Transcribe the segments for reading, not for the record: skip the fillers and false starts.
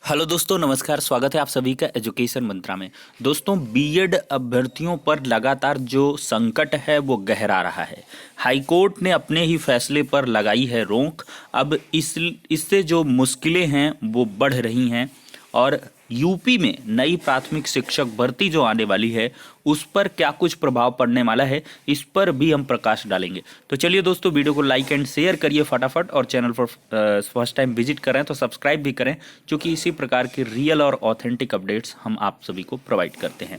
Hello दोस्तों, नमस्कार। स्वागत है आप सभी का एजुकेशन मंत्रा में। दोस्तों, बीएड अभ्यर्थियों पर लगातार जो संकट है वो गहरा रहा है। हाई कोर्ट ने अपने ही फैसले पर लगाई है रोक। अब इससे जो मुश्किलें हैं वो बढ़ रही हैं और यूपी में नई प्राथमिक शिक्षक भर्ती जो आने वाली है उस पर क्या कुछ प्रभाव पड़ने वाला है, इस पर भी हम प्रकाश डालेंगे। तो चलिए दोस्तों, वीडियो को लाइक एंड शेयर करिए फटाफट, और चैनल पर फर्स्ट टाइम विजिट करें तो सब्सक्राइब भी करें, क्योंकि इसी प्रकार के रियल और ऑथेंटिक अपडेट्स हम आप सभी को प्रोवाइड करते हैं।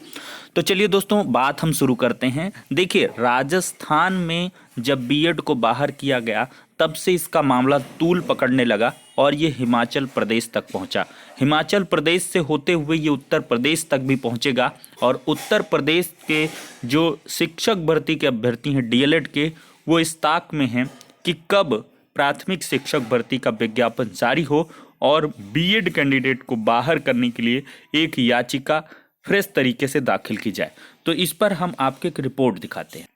तो चलिए दोस्तों, बात हम शुरू करते हैं। देखिए, राजस्थान में जब बीएड को बाहर किया गया तब से इसका मामला तूल पकड़ने लगा और ये हिमाचल प्रदेश तक पहुंचा। हिमाचल प्रदेश से होते हुए ये उत्तर प्रदेश तक भी पहुंचेगा और उत्तर प्रदेश के जो शिक्षक भर्ती के अभ्यर्थी हैं डीएलएड के, वो इस ताक में हैं कि कब प्राथमिक शिक्षक भर्ती का विज्ञापन जारी हो और बीएड कैंडिडेट को बाहर करने के लिए एक याचिका फ्रेश तरीके से दाखिल की जाए। तो इस पर हम आपको एक रिपोर्ट दिखाते हैं।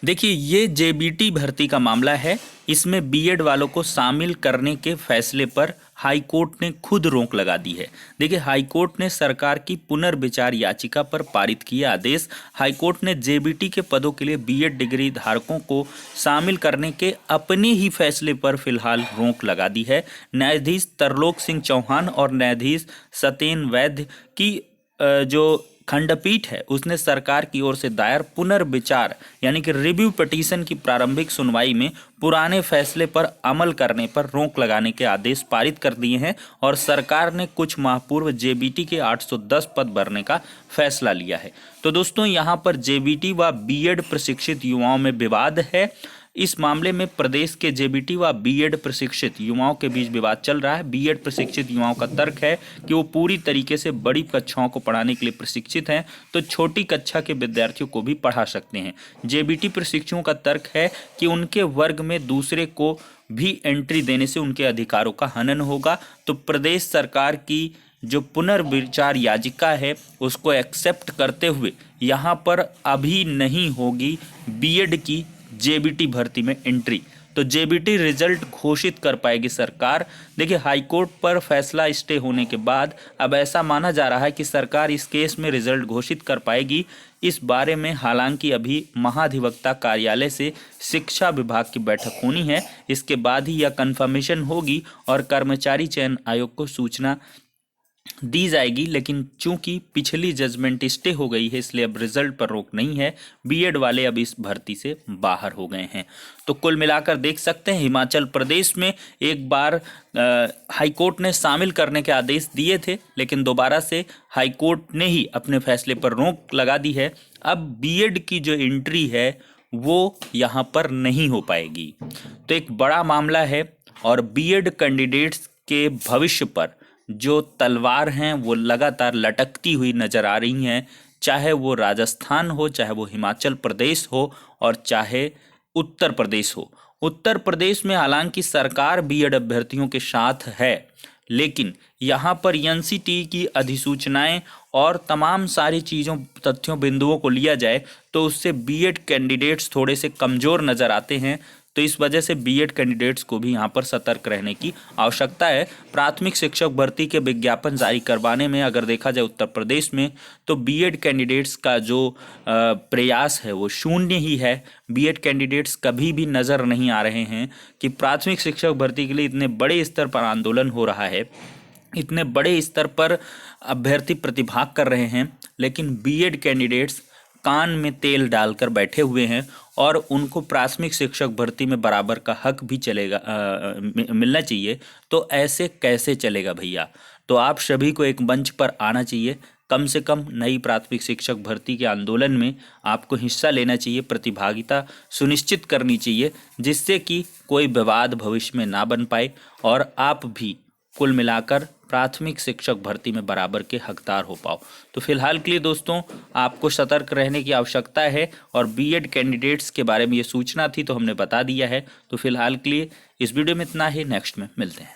देखिए, ये जेबीटी भर्ती का मामला है। इसमें बीएड वालों को शामिल करने के फैसले पर हाई कोर्ट ने खुद रोक लगा दी है। देखिए, हाई कोर्ट ने सरकार की पुनर्विचार याचिका पर पारित किया आदेश। हाई कोर्ट ने जेबीटी के पदों के लिए बीएड डिग्री धारकों को शामिल करने के अपने ही फैसले पर फिलहाल रोक लगा दी है। न्यायाधीश तरलोक सिंह चौहान और न्यायाधीश सत्येन वैद्य की जो खंडपीठ है उसने सरकार की ओर से दायर पुनर्विचार यानी कि रिव्यू पिटीशन की प्रारंभिक सुनवाई में पुराने फैसले पर अमल करने पर रोक लगाने के आदेश पारित कर दिए हैं और सरकार ने कुछ माह पूर्व जेबीटी के 810 पद भरने का फैसला लिया है। तो दोस्तों, यहाँ पर जेबीटी व बीएड प्रशिक्षित युवाओं में विवाद है। इस मामले में प्रदेश के जेबीटी व बीएड प्रशिक्षित युवाओं के बीच विवाद चल रहा है। बीएड प्रशिक्षित युवाओं का तर्क है कि वो पूरी तरीके से बड़ी कक्षाओं को पढ़ाने के लिए प्रशिक्षित हैं, तो छोटी कक्षा के विद्यार्थियों को भी पढ़ा सकते हैं। जेबीटी प्रशिक्षुओं का तर्क है कि उनके वर्ग में दूसरे को भी एंट्री देने से उनके अधिकारों का हनन होगा। तो प्रदेश सरकार की जो पुनर्विचार याचिका है उसको एक्सेप्ट करते हुए यहाँ पर अभी नहीं होगी बीएड की जेबीटी भर्ती में एंट्री। तो जेबीटी रिजल्ट घोषित कर पाएगी सरकार। देखिए, हाईकोर्ट पर फैसला स्टे होने के बाद अब ऐसा माना जा रहा है कि सरकार इस केस में रिजल्ट घोषित कर पाएगी। इस बारे में हालांकि अभी महाधिवक्ता कार्यालय से शिक्षा विभाग की बैठक होनी है। इसके बाद ही यह कंफर्मेशन होगी और कर्मचारी चयन आयोग को सूचना दी जाएगी। लेकिन चूंकि पिछली जजमेंट स्टे हो गई है, इसलिए अब रिजल्ट पर रोक नहीं है। बीएड वाले अब इस भर्ती से बाहर हो गए हैं। तो कुल मिलाकर देख सकते हैं, हिमाचल प्रदेश में एक बार हाई कोर्ट ने शामिल करने के आदेश दिए थे, लेकिन दोबारा से हाई कोर्ट ने ही अपने फैसले पर रोक लगा दी है। अब बीएड की जो एंट्री है वो यहाँ पर नहीं हो पाएगी। तो एक बड़ा मामला है और बीएड कैंडिडेट्स के भविष्य पर जो तलवार हैं वो लगातार लटकती हुई नजर आ रही हैं, चाहे वो राजस्थान हो, चाहे वो हिमाचल प्रदेश हो और चाहे उत्तर प्रदेश हो। उत्तर प्रदेश में हालांकि सरकार बीएड अभ्यर्थियों के साथ है, लेकिन यहाँ पर एनसीटी की अधिसूचनाएं और तमाम सारी चीज़ों तथ्यों बिंदुओं को लिया जाए तो उससे बीएड कैंडिडेट्स थोड़े से कमज़ोर नज़र आते हैं। तो इस वजह से बीएड कैंडिडेट्स को भी यहाँ पर सतर्क रहने की आवश्यकता है। प्राथमिक शिक्षक भर्ती के विज्ञापन जारी करवाने में अगर देखा जाए उत्तर प्रदेश में, तो बीएड कैंडिडेट्स का जो प्रयास है वो शून्य ही है। बीएड कैंडिडेट्स कभी भी नज़र नहीं आ रहे हैं कि प्राथमिक शिक्षक भर्ती के लिए इतने बड़े स्तर पर आंदोलन हो रहा है, इतने बड़े स्तर पर अभ्यर्थी प्रतिभाग कर रहे हैं, लेकिन बीएड कैंडिडेट्स कान में तेल डालकर बैठे हुए हैं और उनको प्राथमिक शिक्षक भर्ती में बराबर का हक भी चलेगा मिलना चाहिए। तो ऐसे कैसे चलेगा भैया? तो आप सभी को एक मंच पर आना चाहिए। कम से कम नई प्राथमिक शिक्षक भर्ती के आंदोलन में आपको हिस्सा लेना चाहिए, प्रतिभागिता सुनिश्चित करनी चाहिए, जिससे कि कोई विवाद भविष्य में ना बन पाए और आप भी कुल मिलाकर प्राथमिक शिक्षक भर्ती में बराबर के हकदार हो पाओ। तो फिलहाल के लिए दोस्तों, आपको सतर्क रहने की आवश्यकता है और बीएड कैंडिडेट्स के बारे में ये सूचना थी तो हमने बता दिया है। तो फिलहाल के लिए इस वीडियो में इतना ही, नेक्स्ट में मिलते हैं।